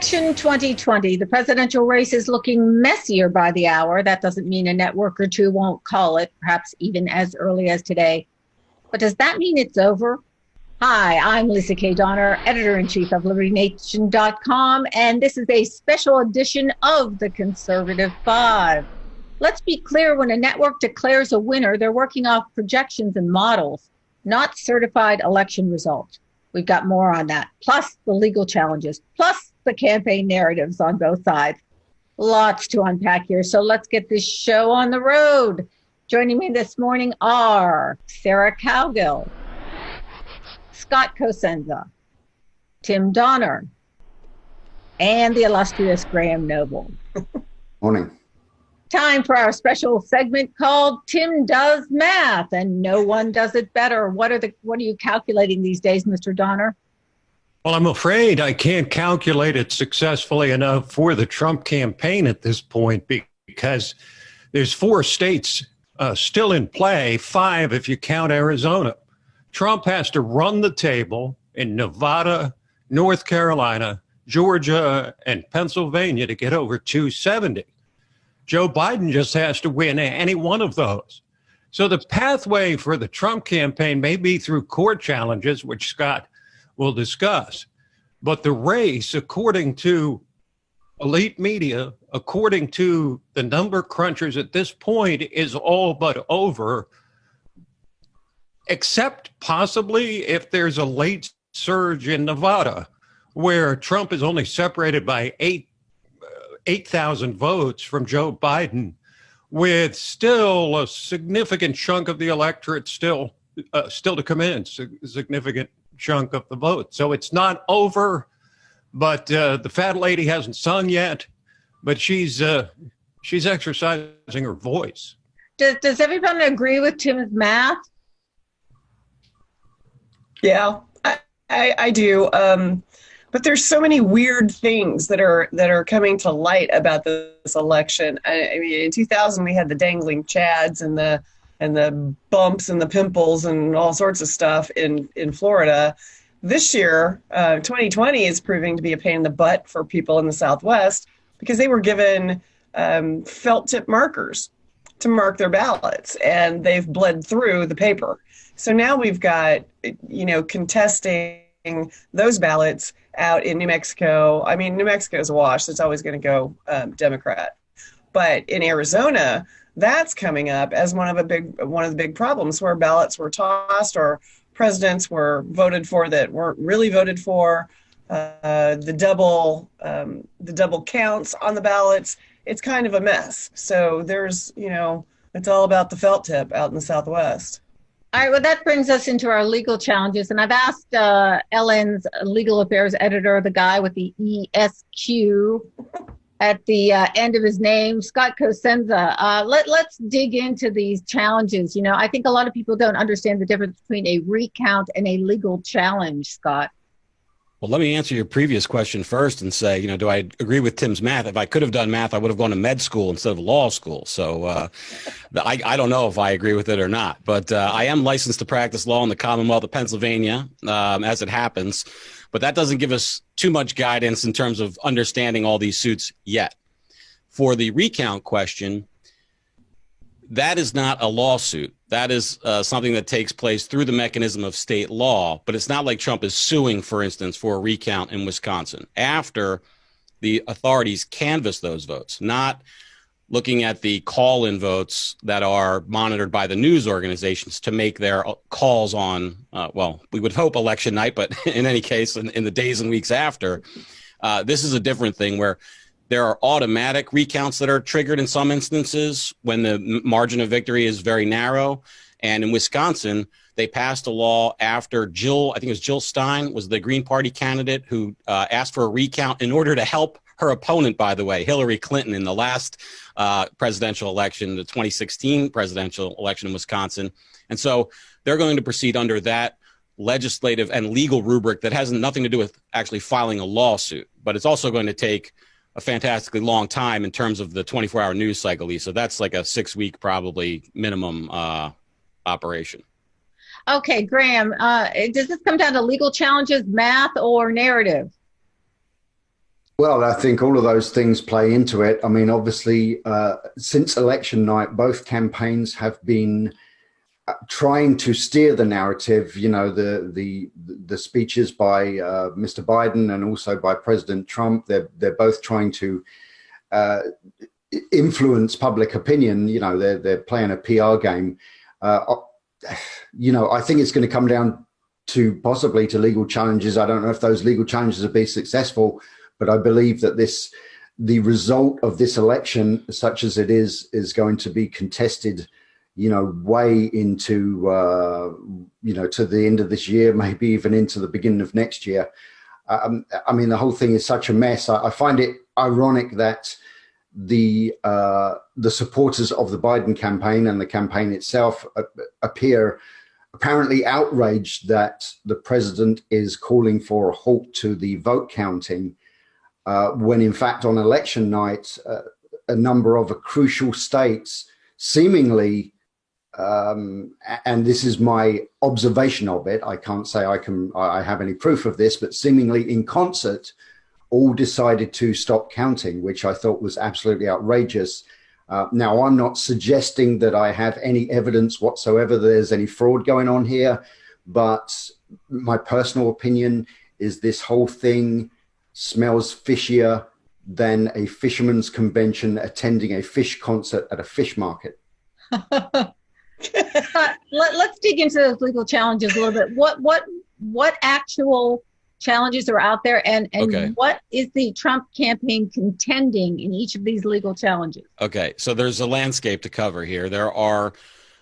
Election 2020, the presidential race is looking messier by the hour. That doesn't mean a network or two won't call it, perhaps even as early as today. But does that mean it's over? Hi, I'm Lisa K. Donner, editor-in-chief of LibertyNation.com, and this is a special edition of the Conservative Five. Let's be clear, when a network declares a winner, they're working off projections and models, not certified election results. We've got more on that, plus the legal challenges, plus the campaign narratives on both sides. Lots to unpack here, so let's get this show on the road. Joining me this morning are Sarah Cowgill, Scott Cosenza, Tim Donner, and the illustrious Graham Noble. Morning. Time for our special segment called Tim Does Math, and no one does it better. What are you calculating these days, Mr. Donner? Well, I'm afraid I can't calculate it successfully enough for the Trump campaign at this point, because there's 4 states still in play, 5 if you count Arizona. Trump has to run the table in Nevada, North Carolina, Georgia, and Pennsylvania to get over 270. Joe Biden just has to win any one of those. So the pathway for the Trump campaign may be through court challenges, which Scott will discuss. But the race, according to elite media, according to the number crunchers at this point, is all but over, except possibly if there's a late surge in Nevada, where Trump is only separated by 8,000 votes from Joe Biden, with still a significant chunk of the electorate still to come in, significant chunk of the vote. So it's not over, but the fat lady hasn't sung yet, but she's exercising her voice. Does everyone agree with Tim's math? Yeah, I do. But there's so many weird things that are coming to light about this election. I mean, in 2000 we had the dangling chads and the bumps and the pimples and all sorts of stuff in Florida. This year, 2020 is proving to be a pain in the butt for people in the Southwest because they were given felt tip markers to mark their ballots, and they've bled through the paper. So now we've got, contesting those ballots out in New Mexico. I mean, New Mexico is a wash. It's always going to go Democrat. But in Arizona, that's coming up as one of the big problems, where ballots were tossed or presidents were voted for that weren't really voted for. The double counts on the ballots. It's kind of a mess. So there's, it's all about the felt tip out in the Southwest. All right, well, that brings us into our legal challenges. And I've asked LN's legal affairs editor, the guy with the ESQ at the end of his name, Scott Cosenza. Let's dig into these challenges. I think a lot of people don't understand the difference between a recount and a legal challenge, Scott. Well, let me answer your previous question first and say, do I agree with Tim's math? If I could have done math, I would have gone to med school instead of law school. So I don't know if I agree with it or not. But I am licensed to practice law in the Commonwealth of Pennsylvania, as it happens. But that doesn't give us too much guidance in terms of understanding all these suits yet. For the recount question, that is not a lawsuit. That is something that takes place through the mechanism of state law, but it's not like Trump is suing, for instance, for a recount in Wisconsin after the authorities canvass those votes, not looking at the call-in votes that are monitored by the news organizations to make their calls on, we would hope election night, but in any case, in the days and weeks after. This is a different thing where there are automatic recounts that are triggered in some instances when the margin of victory is very narrow. And in Wisconsin, they passed a law after Jill Stein was the Green Party candidate who asked for a recount in order to help her opponent, by the way, Hillary Clinton, in the last presidential election, the 2016 presidential election in Wisconsin. And so they're going to proceed under that legislative and legal rubric that has nothing to do with actually filing a lawsuit. But it's also going to take a fantastically long time in terms of the 24-hour news cycle, Lisa. That's like a 6-week probably minimum operation. Okay, Graham, does this come down to legal challenges, math, or narrative? Well, I think all of those things play into it. I mean, obviously, since election night, both campaigns have been trying to steer the narrative. You know, the speeches by Mr. Biden and also by President Trump. They're both trying to influence public opinion. You know, they're playing a PR game. You know, I think it's going to come down to possibly to legal challenges. I don't know if those legal challenges will be successful, but I believe that the result of this election, such as it is going to be contested, you know, way into, you know, to the end of this year, maybe even into the beginning of next year. I mean, the whole thing is such a mess. I find it ironic that the supporters of the Biden campaign and the campaign itself appear apparently outraged that the president is calling for a halt to the vote counting, when in fact on election night, a number of crucial states seemingly, and this is my observation of it, I can't say I have any proof of this, but seemingly in concert, all decided to stop counting, which I thought was absolutely outrageous. Now, I'm not suggesting that I have any evidence whatsoever that there's any fraud going on here, but my personal opinion is this whole thing smells fishier than a fisherman's convention attending a fish concert at a fish market. Let's dig into those legal challenges a little bit. What actual challenges are out there, and Okay. What is the Trump campaign contending in each of these legal challenges? Okay, so there's a landscape to cover here. There are,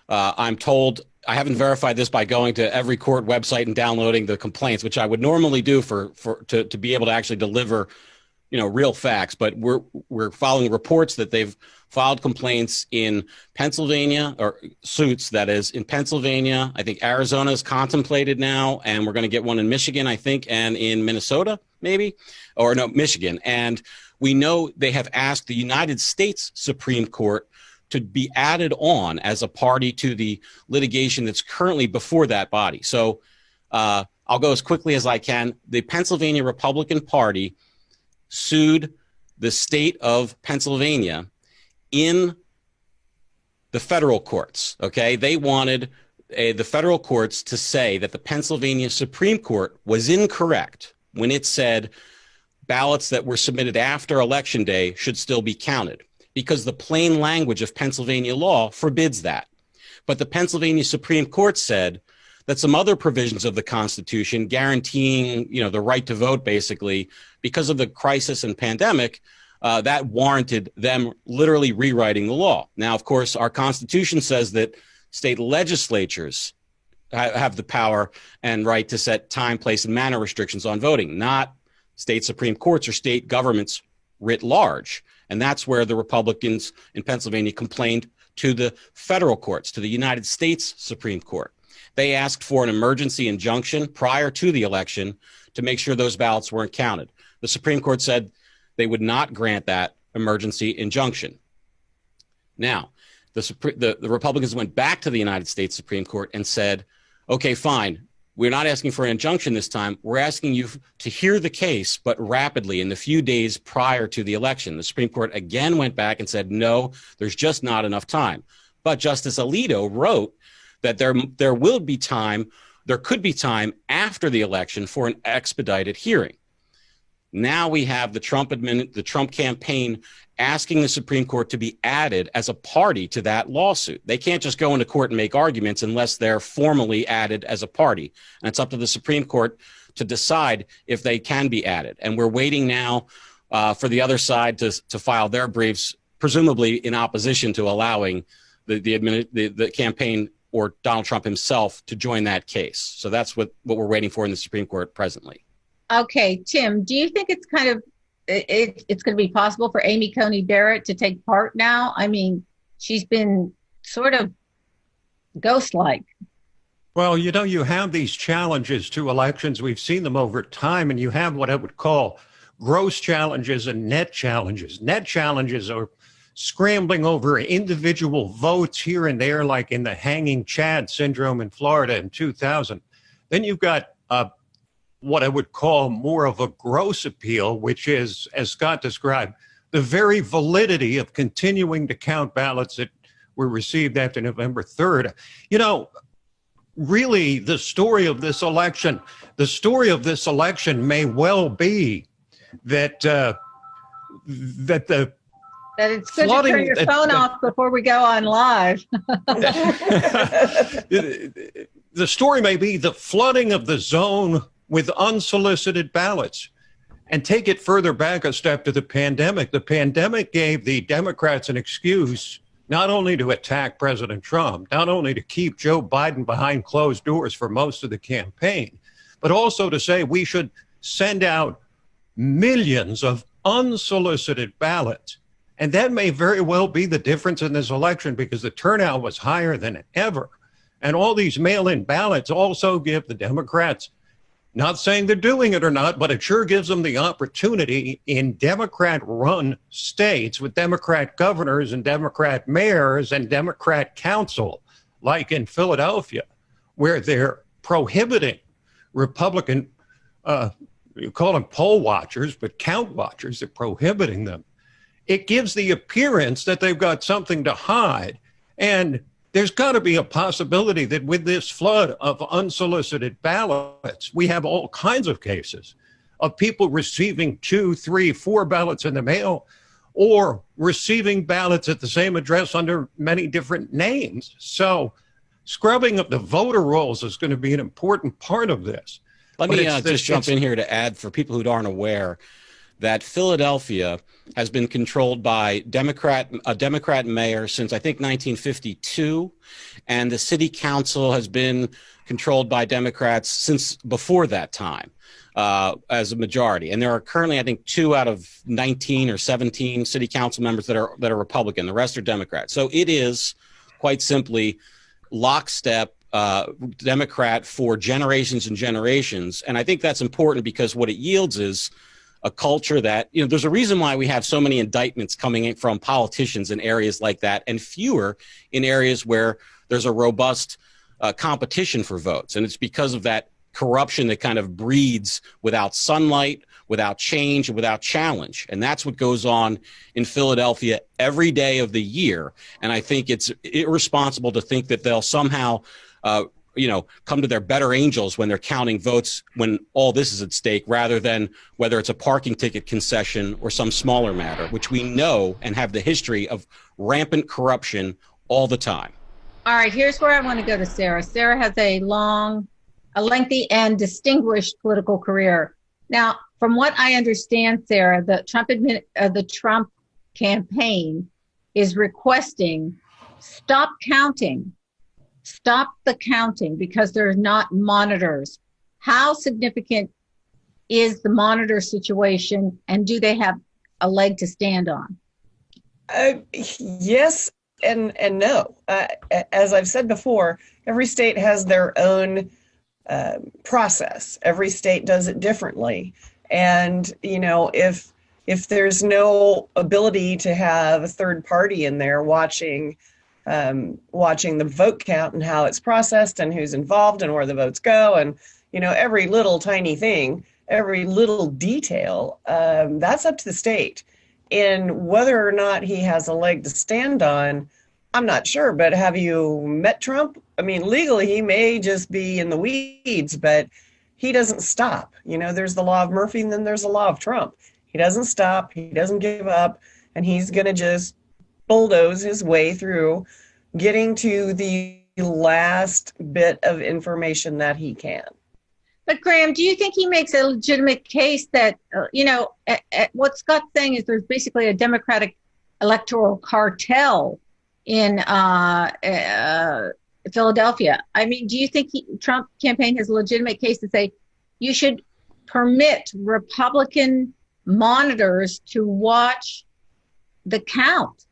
I'm told, I haven't verified this by going to every court website and downloading the complaints, which I would normally do to be able to actually deliver, you know, real facts. But we're following reports that they've filed complaints in Pennsylvania, or suits, that is, in Pennsylvania. I think Arizona is contemplated now, and we're going to get one in Michigan, I think, and in Minnesota, maybe, or no, Michigan. And we know they have asked the United States Supreme Court to be added on as a party to the litigation that's currently before that body. So I'll go as quickly as I can. The Pennsylvania Republican Party sued the state of Pennsylvania in the federal courts. Okay, they wanted the federal courts to say that the Pennsylvania Supreme Court was incorrect when it said ballots that were submitted after Election Day should still be counted, because the plain language of Pennsylvania law forbids that. But the Pennsylvania Supreme Court said that some other provisions of the Constitution guaranteeing, you know, the right to vote, basically, because of the crisis and pandemic, that warranted them literally rewriting the law. Now, of course, our Constitution says that state legislatures have the power and right to set time, place, and manner restrictions on voting, not state Supreme Courts or state governments writ large. And that's where the Republicans in Pennsylvania complained to the federal courts, to the United States Supreme Court. They asked for an emergency injunction prior to the election to make sure those ballots weren't counted. The Supreme Court said they would not grant that emergency injunction. Now, the Republicans went back to the United States Supreme Court and said, okay, fine, we're not asking for an injunction this time. We're asking you to hear the case, but rapidly, in the few days prior to the election. The Supreme Court again went back and said, no, there's just not enough time. But Justice Alito wrote that there will be time, there could be time after the election for an expedited hearing. Now we have the Trump campaign asking the Supreme Court to be added as a party to that lawsuit. They can't just go into court and make arguments unless they're formally added as a party. And it's up to the Supreme Court to decide if they can be added. And we're waiting now for the other side to file their briefs, presumably in opposition to allowing the campaign or Donald Trump himself to join that case. So that's what we're waiting for in the Supreme Court presently. Okay, Tim, do you think it's it's going to be possible for Amy Coney Barrett to take part now? I mean, she's been sort of ghost-like. Well, you know, you have these challenges to elections. We've seen them over time, and you have what I would call gross challenges and net challenges. Net challenges are scrambling over individual votes here and there, like in the hanging Chad syndrome in Florida in 2000. Then you've got what I would call more of a gross appeal, which is, as Scott described, the very validity of continuing to count ballots that were received after November 3rd. You know, really, the story of this election may well be that that it's good to turn your phone off before we go on live. The story may be the flooding of the zone with unsolicited ballots. And take it further back a step to the pandemic. The pandemic gave the Democrats an excuse not only to attack President Trump, not only to keep Joe Biden behind closed doors for most of the campaign, but also to say we should send out millions of unsolicited ballots. And that may very well be the difference in this election, because the turnout was higher than ever. And all these mail-in ballots also give the Democrats, not saying they're doing it or not, but it sure gives them the opportunity in Democrat-run states with Democrat governors and Democrat mayors and Democrat council, like in Philadelphia, where they're prohibiting Republican, you call them poll watchers, but count watchers, they're prohibiting them. It gives the appearance that they've got something to hide. And there's got to be a possibility that with this flood of unsolicited ballots, we have all kinds of cases of people receiving 2, 3, 4 ballots in the mail, or receiving ballots at the same address under many different names. So scrubbing of the voter rolls is going to be an important part of this. Let me just jump in here to add, for people who aren't aware, that Philadelphia has been controlled by a Democrat mayor since, I think, 1952, and the city council has been controlled by Democrats since before that time, as a majority. And there are currently, I think, 2 out of 19 or 17 city council members that are Republican. The rest are Democrats. So it is quite simply lockstep Democrat for generations and generations. And I think that's important, because what it yields is a culture that, you know, there's a reason why we have so many indictments coming in from politicians in areas like that, and fewer in areas where there's a robust competition for votes. And it's because of that corruption that kind of breeds without sunlight, without change, and without challenge. And that's what goes on in Philadelphia every day of the year. And I think it's irresponsible to think that they'll somehow come to their better angels when they're counting votes when all this is at stake, rather than whether it's a parking ticket concession or some smaller matter, which we know and have the history of rampant corruption all the time. All right, here's where I want to go to Sarah. Sarah has a lengthy and distinguished political career. Now, from what I understand, Sarah, the Trump campaign is requesting stop the counting because there are not monitors. How significant is the monitor situation, and do they have a leg to stand on? Yes and no. As I've said before, every state has their own process. Every state does it differently. And, you know, if there's no ability to have a third party in there watching the vote count and how it's processed and who's involved and where the votes go, and, you know, every little tiny thing, every little detail, that's up to the state. And whether or not he has a leg to stand on, I'm not sure. But have you met Trump? I mean, legally, he may just be in the weeds, but he doesn't stop. You know, there's the law of Murphy, and then there's the law of Trump. He doesn't stop. He doesn't give up. And he's going to just bulldoze his way through getting to the last bit of information that he can. But Graham, do you think he makes a legitimate case that, what Scott's saying is there's basically a Democratic electoral cartel in Philadelphia? I mean, do you think Trump campaign has a legitimate case to say you should permit Republican monitors to watch the count?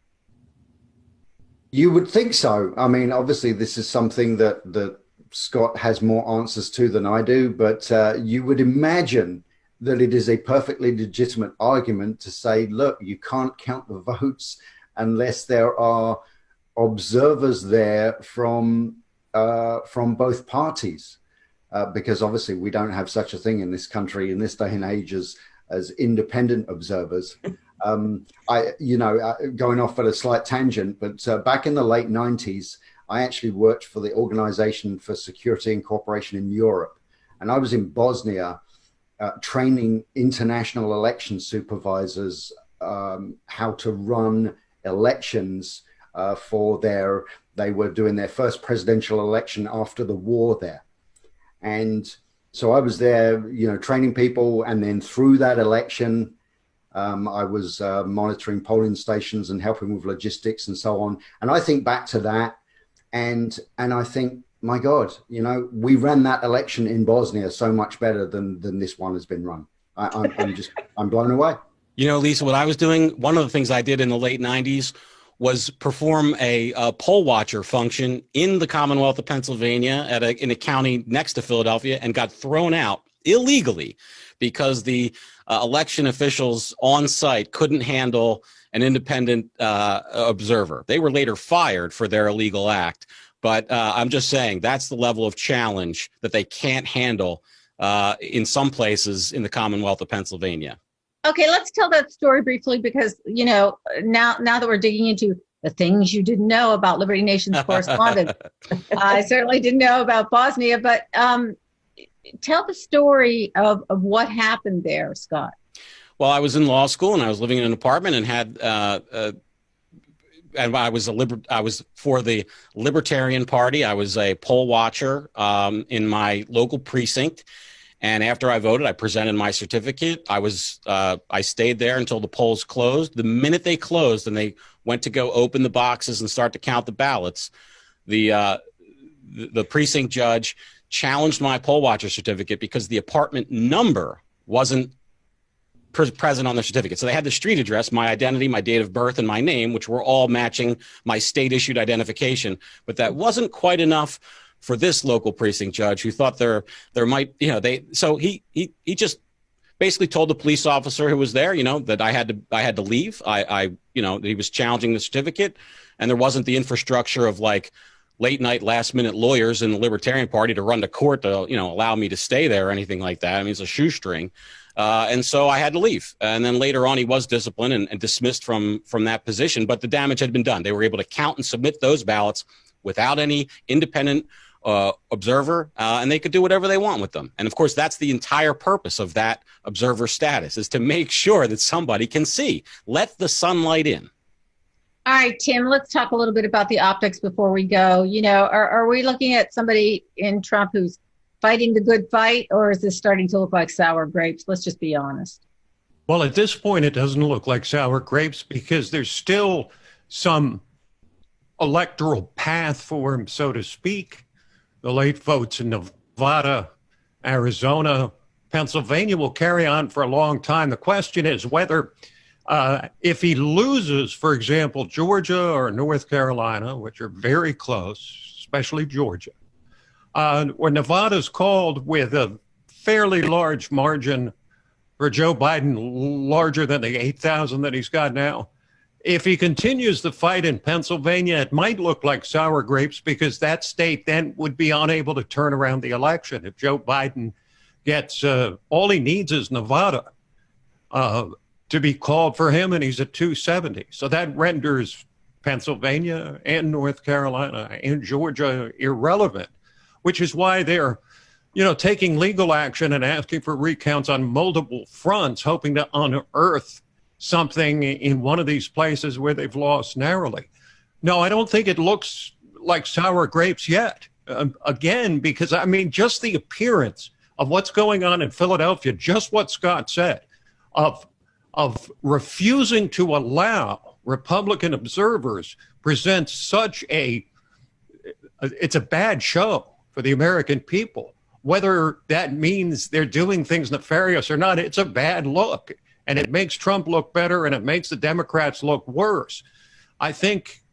You would think so. I mean, obviously, this is something that Scott has more answers to than I do, but you would imagine that it is a perfectly legitimate argument to say, look, you can't count the votes unless there are observers there from both parties. because obviously we don't have such a thing in this country in this day and age as independent observers. Going off at a slight tangent, but back in the late 90s, I actually worked for the Organization for Security and Cooperation in Europe. And I was in Bosnia training international election supervisors how to run elections they were doing their first presidential election after the war there. And so I was there, training people. And then through that election, I was monitoring polling stations and helping with logistics and so on. And I think back to that and I think, my God, we ran that election in Bosnia so much better than this one has been run. I'm blown away. Lisa, what I was doing, one of the things I did in the late 90s was perform a poll watcher function in the Commonwealth of Pennsylvania in a county next to Philadelphia, and got thrown out illegally because the election officials on site couldn't handle an independent observer. They were later fired for their illegal act. But I'm just saying that's the level of challenge that they can't handle in some places in the Commonwealth of Pennsylvania. Okay, let's tell that story briefly because, now that we're digging into the things you didn't know about Liberty Nation's correspondence, I certainly didn't know about Bosnia, but tell the story of what happened there, Scott. Well, I was in law school and I was living in an apartment and had and I was for the Libertarian Party. I was a poll watcher in my local precinct. And after I voted, I presented my certificate. I stayed there until the polls closed. The minute they closed and they went to go open the boxes and start to count the ballots, the precinct judge challenged my poll watcher certificate because the apartment number wasn't present on the certificate. So they had the street address, my identity, my date of birth, and my name, which were all matching my state-issued identification. But that wasn't quite enough for this local precinct judge, who thought there might, so he just basically told the police officer who was there, that I had to leave. He was challenging the certificate, and there wasn't the infrastructure of like late night, last minute lawyers in the Libertarian Party to run to court to, allow me to stay there or anything like that. I mean, it's a shoestring. And so I had to leave. And then later on, he was disciplined and dismissed from that position, but the damage had been done. They were able to count and submit those ballots without any independent observer, and they could do whatever they want with them. And of course, that's the entire purpose of that observer status, is to make sure that somebody can see. Let the sunlight in. All right, Tim, let's talk a little bit about the optics before we go. Are we looking at somebody in Trump who's fighting the good fight, or is this starting to look like sour grapes? Let's just be honest. Well, at this point, it doesn't look like sour grapes because there's still some electoral path for him, so to speak. The late votes in Nevada, Arizona, Pennsylvania will carry on for a long time. The question is whether if he loses, for example, Georgia or North Carolina, which are very close, especially Georgia, or Nevada's called with a fairly large margin for Joe Biden, larger than the 8,000 that he's got now. If he continues the fight in Pennsylvania, it might look like sour grapes because that state then would be unable to turn around the election. If Joe Biden gets, all he needs is Nevada to be called for him, and he's at 270. So that renders Pennsylvania and North Carolina and Georgia irrelevant, which is why they're, taking legal action and asking for recounts on multiple fronts, hoping to unearth something in one of these places where they've lost narrowly. No, I don't think it looks like sour grapes yet. Again, because just the appearance of what's going on in Philadelphia, just what Scott said, of refusing to allow Republican observers presents such it's a bad show for the American people. Whether that means they're doing things nefarious or not, it's a bad look. And it makes Trump look better, and it makes the Democrats look worse. I think,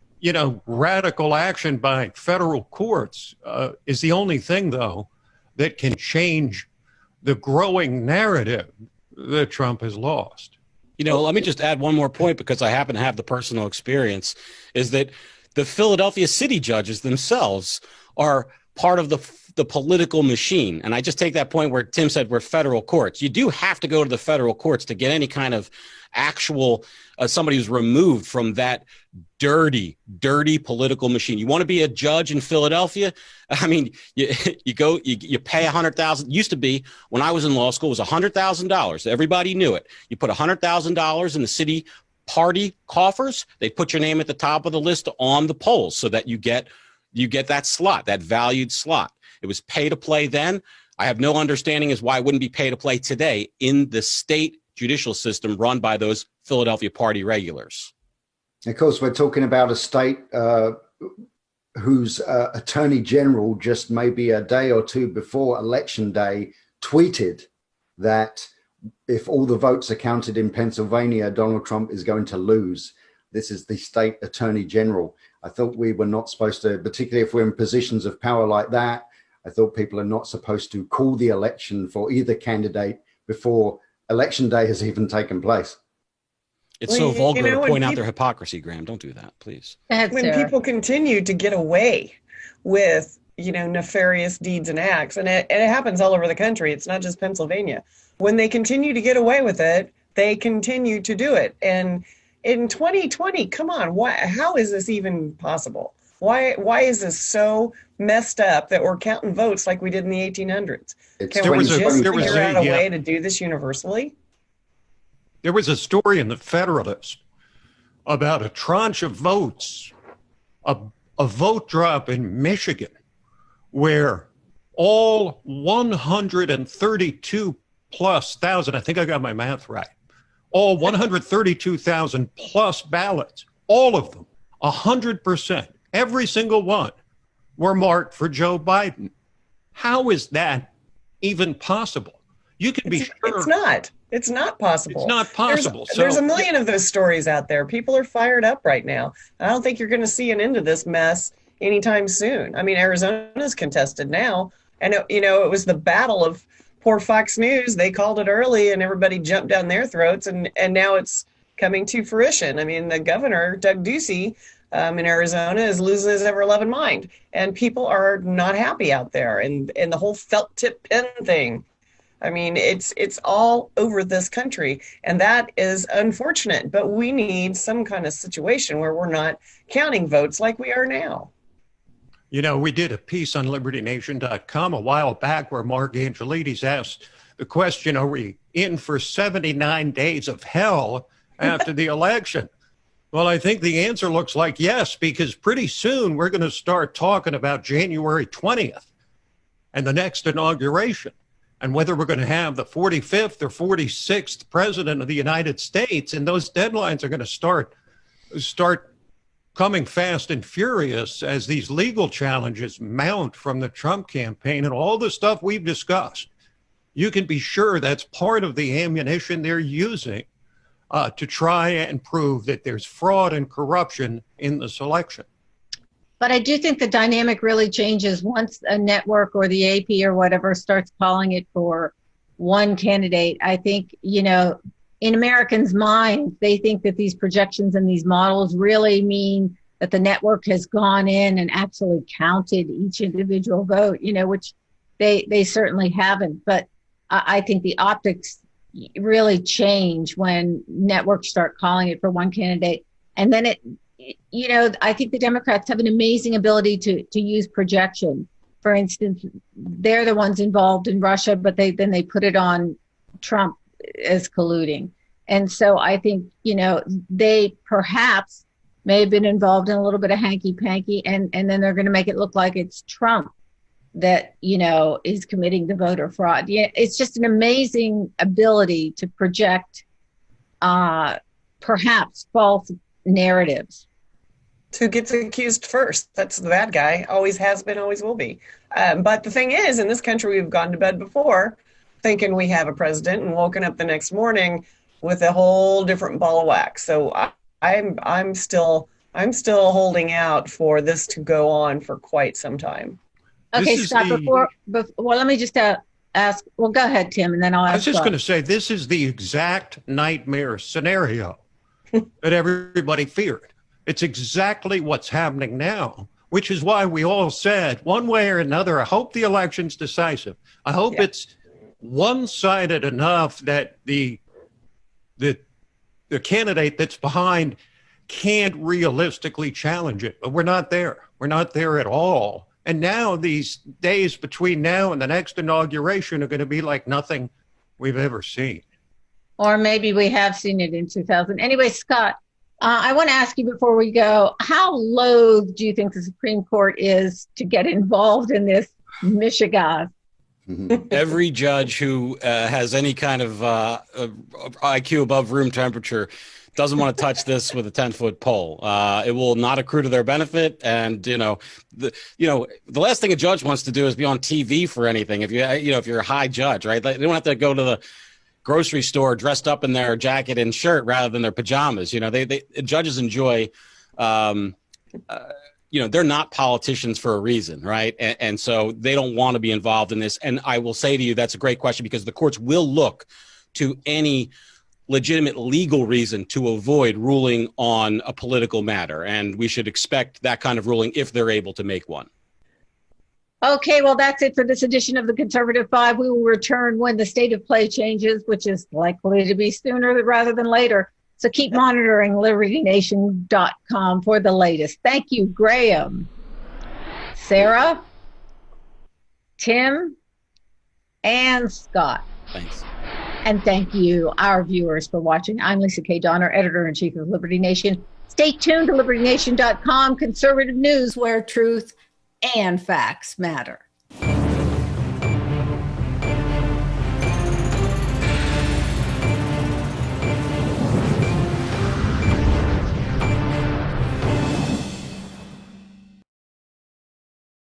radical action by federal courts is the only thing, though, that can change the growing narrative that Trump has lost. Let me just add one more point, because I happen to have the personal experience, is that the Philadelphia city judges themselves are part of the political machine. And I just take that point where Tim said we're federal courts. You do have to go to the federal courts to get any kind of actual somebody who's removed from that dirty political machine. You want to be a judge in Philadelphia? I mean, you pay $100,000. Used to be, when I was in law school, it was $100,000. Everybody knew it. You put $100,000 in the city party coffers. They put your name at the top of the list on the polls so that you get that slot, that valued slot. It was pay to play then. I have no understanding as why it wouldn't be pay to play today in the state judicial system run by those Philadelphia party regulars. Of course, we're talking about a state whose attorney general just maybe a day or two before election day tweeted that if all the votes are counted in Pennsylvania, Donald Trump is going to lose. This is the state attorney general. I thought we were not supposed to, particularly if we're in positions of power like that, I thought people are not supposed to call the election for either candidate before election day has even taken place. It's so vulgar to point out their hypocrisy, Graham. Don't do that, please. When people continue to get away with, nefarious deeds and acts, and it happens all over the country. It's not just Pennsylvania. When they continue to get away with it, they continue to do it. And in 2020, come on, how is this even possible? Why is this so messed up that we're counting votes like we did in the 1800s? Can we just figure out a way to do this universally? There was a story in the Federalist about a tranche of votes, a vote drop in Michigan, where all 132 plus thousand, I think I got my math right, all 132,000 plus ballots, all of them, 100%, every single one, were marked for Joe Biden. How is that even possible? You can be sure. It's not. It's not possible. It's not possible. There's a million of those stories out there. People are fired up right now. I don't think you're going to see an end to this mess anytime soon. I mean, Arizona's contested now. And, it was the battle of poor Fox News. They called it early and everybody jumped down their throats. And now it's coming to fruition. I mean, the governor, Doug Ducey, in Arizona is losing his ever-loving mind. And people are not happy out there. And the whole felt tip pen thing. I mean, it's all over this country, and that is unfortunate. But we need some kind of situation where we're not counting votes like we are now. We did a piece on LibertyNation.com a while back where Mark Angelides asked the question, are we in for 79 days of hell after the election? Well, I think the answer looks like yes, because pretty soon we're going to start talking about January 20th and the next inauguration. And whether we're going to have the 45th or 46th president of the United States, and those deadlines are going to start coming fast and furious as these legal challenges mount from the Trump campaign and all the stuff we've discussed. You can be sure that's part of the ammunition they're using to try and prove that there's fraud and corruption in this election. But I do think the dynamic really changes once a network or the AP or whatever starts calling it for one candidate. I think, in Americans' minds, they think that these projections and these models really mean that the network has gone in and actually counted each individual vote, which they certainly haven't. But I think the optics really change when networks start calling it for one candidate. And then I think the Democrats have an amazing ability to use projection. For instance, they're the ones involved in Russia, but they put it on Trump as colluding. And so I think, they perhaps may have been involved in a little bit of hanky-panky, and then they're going to make it look like it's Trump that, is committing the voter fraud. Yeah, it's just an amazing ability to project perhaps false narratives. Who gets accused first? That's the bad guy. Always has been, always will be. But the thing is, in this country, we've gone to bed before thinking we have a president and woken up the next morning with a whole different ball of wax. So I'm still holding out for this to go on for quite some time. Okay, Scott. Before, let me just ask. Well, go ahead, Tim, and then I'll ask. I was just going to say this is the exact nightmare scenario that everybody feared. It's exactly what's happening now, which is why we all said one way or another, I hope the election's decisive. I hope it's one-sided enough that the candidate that's behind can't realistically challenge it. But we're not there. We're not there at all. And now these days between now and the next inauguration are going to be like nothing we've ever seen. Or maybe we have seen it in 2000. Anyway, Scott, I want to ask you before we go, how loath do you think the Supreme Court is to get involved in this Michigan? Every judge who has any kind of IQ above room temperature doesn't want to touch this with a 10-foot pole. It will not accrue to their benefit. And, the last thing a judge wants to do is be on TV for anything. If you're a high judge, right? They don't have to go to the grocery store dressed up in their jacket and shirt rather than their pajamas. Judges enjoy, they're not politicians for a reason, right? And so they don't want to be involved in this. And I will say to you, that's a great question, because the courts will look to any legitimate legal reason to avoid ruling on a political matter. And we should expect that kind of ruling if they're able to make one. Okay, well, that's it for this edition of the Conservative Five. We will return when the state of play changes, which is likely to be sooner rather than later. So keep monitoring LibertyNation.com for the latest. Thank you, Graham, Sarah, Tim, and Scott. Thanks. And thank you, our viewers, for watching. I'm Lisa K. Donner, editor-in-chief of Liberty Nation. Stay tuned to LibertyNation.com, conservative news where truth and facts matter.